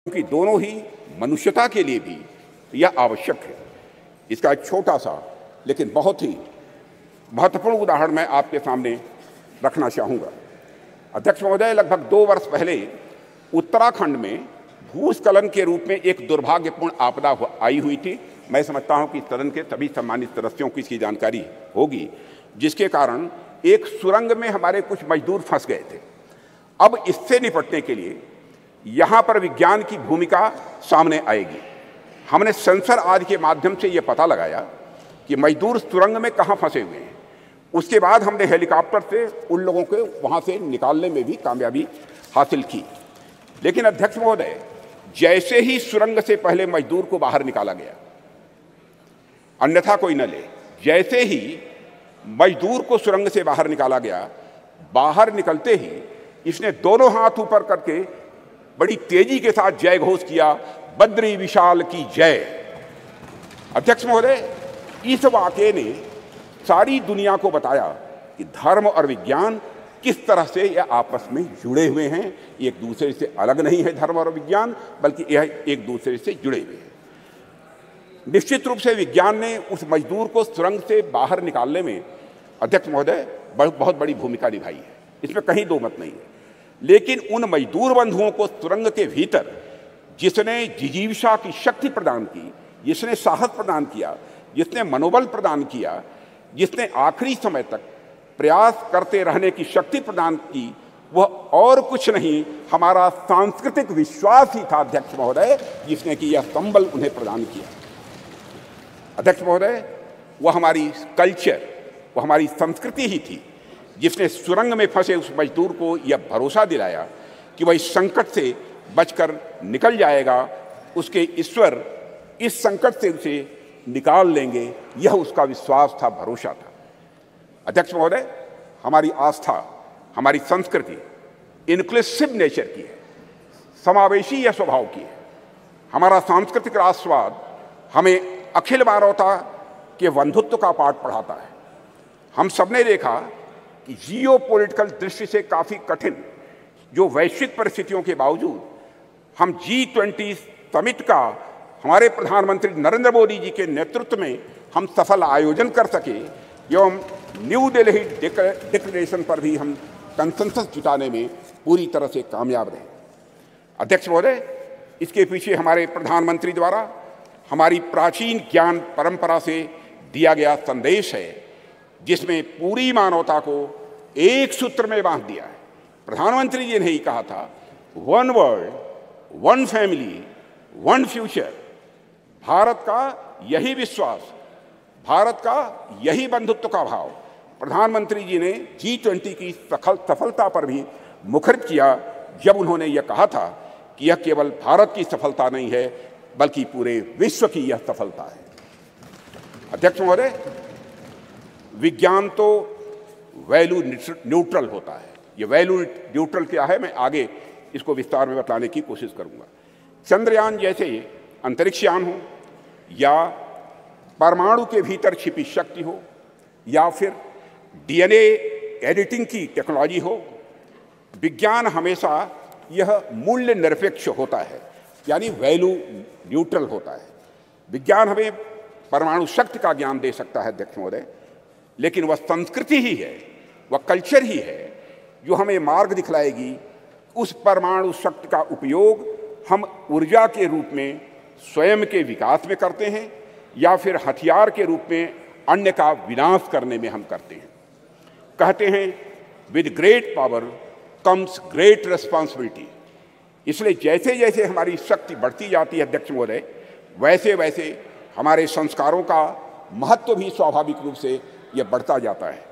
क्योंकि दोनों ही मनुष्यता के लिए भी यह आवश्यक है। इसका एक छोटा सा लेकिन बहुत ही महत्वपूर्ण उदाहरण मैं आपके सामने रखना चाहूँगा। अध्यक्ष महोदय, लगभग 2 वर्ष पहले उत्तराखंड में भूस्खलन के रूप में एक दुर्भाग्यपूर्ण आपदा आई हुई थी। मैं समझता हूँ कि सदन के सभी सम्मानित सदस्यों को इसकी जानकारी होगी, जिसके कारण एक सुरंग में हमारे कुछ मजदूर फंस गए थे। अब इससे निपटने के लिए यहाँ पर विज्ञान की भूमिका सामने आएगी। हमने सेंसर आदि के माध्यम से ये पता लगाया कि मजदूर सुरंग में कहाँ फंसे हुए हैं। उसके बाद हमने हेलीकॉप्टर से उन लोगों को वहाँ से निकालने में भी कामयाबी हासिल की। लेकिन अध्यक्ष महोदय, जैसे ही सुरंग से पहले मजदूर को बाहर निकाला गया, अन्यथा कोई न ले, जैसे ही मजदूर को सुरंग से बाहर निकाला गया, बाहर निकलते ही इसने दोनों हाथ ऊपर करके बड़ी तेजी के साथ जय घोष किया, बद्री विशाल की जय। अध्यक्ष महोदय, इस वाक़ये ने सारी दुनिया को बताया कि धर्म और विज्ञान किस तरह से यह आपस में जुड़े हुए हैं। एक दूसरे से अलग नहीं है धर्म और विज्ञान, बल्कि यह एक दूसरे से जुड़े हुए हैं। निश्चित रूप से विज्ञान ने उस मजदूर को सुरंग से बाहर निकालने में, अध्यक्ष महोदय, बहुत बड़ी भूमिका निभाई है। इसमें कहीं दो मत नहीं है। लेकिन उन मजदूर बंधुओं को सुरंग के भीतर जिसने जिजीविषा की शक्ति प्रदान की, जिसने साहस प्रदान किया, जिसने मनोबल प्रदान किया, जिसने आखिरी समय तक प्रयास करते रहने की शक्ति प्रदान की, वह और कुछ नहीं, हमारा सांस्कृतिक विश्वास ही था अध्यक्ष महोदय, जिसने कि यह संबल उन्हें प्रदान किया। अध्यक्ष महोदय, वह हमारी कल्चर, वह हमारी संस्कृति ही थी जिसने सुरंग में फंसे उस मजदूर को यह भरोसा दिलाया कि वह इस संकट से बचकर निकल जाएगा। उसके ईश्वर इस संकट से उसे निकाल लेंगे, यह उसका विश्वास था, भरोसा था। अध्यक्ष महोदय, हमारी आस्था, हमारी संस्कृति इनक्लूसिव नेचर की है, समावेशी या स्वभाव की है। हमारा सांस्कृतिक राष्ट्रवाद हमें अखिल मानवता के बंधुत्व का पाठ पढ़ाता है। हम सबने देखा कि जियो पॉलिटिकल दृष्टि से काफ़ी कठिन जो वैश्विक परिस्थितियों के बावजूद हम G20 समिट का हमारे प्रधानमंत्री नरेंद्र मोदी जी के नेतृत्व में हम सफल आयोजन कर सके, एवं न्यू दिल्ली डिक्लेरेशन पर भी हम कंसेंसस जुटाने में पूरी तरह से कामयाब रहे। अध्यक्ष महोदय, इसके पीछे हमारे प्रधानमंत्री द्वारा हमारी प्राचीन ज्ञान परंपरा से दिया गया संदेश है, जिसमें पूरी मानवता को एक सूत्र में बांध दिया है। प्रधानमंत्री जी ने ही कहा था, one world, one family, one future. Bharat का यही विश्वास, भारत का यही बंधुत्व का भाव प्रधानमंत्री जी ने G20 की सफलता पर भी मुखरित किया, जब उन्होंने यह कहा था कि यह केवल भारत की सफलता नहीं है, बल्कि पूरे विश्व की यह सफलता है। अध्यक्ष महोदय, विज्ञान तो वैल्यू न्यूट्रल होता है। ये वैल्यू न्यूट्रल क्या है, मैं आगे इसको विस्तार में बताने की कोशिश करूंगा। चंद्रयान जैसे अंतरिक्ष यान हो, या परमाणु के भीतर छिपी शक्ति हो, या फिर DNA एडिटिंग की टेक्नोलॉजी हो, विज्ञान हमेशा यह मूल्य निरपेक्ष होता है, यानी वैल्यू न्यूट्रल होता है। विज्ञान हमें परमाणु शक्ति का ज्ञान दे सकता है अध्यक्ष महोदय, लेकिन वह संस्कृति ही है, वह कल्चर ही है जो हमें मार्ग दिखलाएगी उस परमाणु शक्ति का उपयोग हम ऊर्जा के रूप में स्वयं के विकास में करते हैं, या फिर हथियार के रूप में अन्य का विनाश करने में हम करते हैं। कहते हैं, with great power comes great responsibility. इसलिए जैसे जैसे हमारी शक्ति बढ़ती जाती है अध्यक्ष महोदय, वैसे वैसे हमारे संस्कारों का महत्व भी स्वाभाविक रूप से यह बढ़ता जाता है।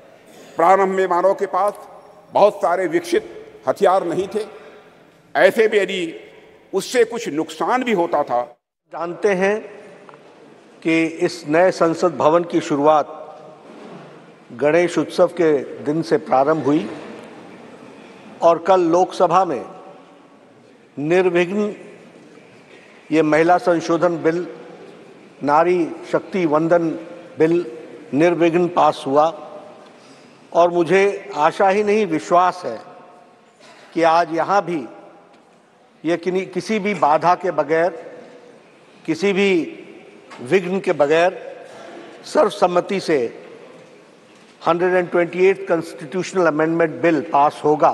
प्रारंभ में मानव के पास बहुत सारे विकसित हथियार नहीं थे, ऐसे में यदि उससे कुछ नुकसान भी होता था। जानते हैं कि इस नए संसद भवन की शुरुआत गणेश उत्सव के दिन से प्रारंभ हुई और कल लोकसभा में निर्विघ्न ये महिला संशोधन बिल, नारी शक्ति वंदन बिल निर्विघ्न पास हुआ। और मुझे आशा ही नहीं, विश्वास है कि आज यहाँ भी ये किसी भी बाधा के बगैर, किसी भी विघ्न के बगैर सर्वसम्मति से 128th constitutional amendment bill pass होगा।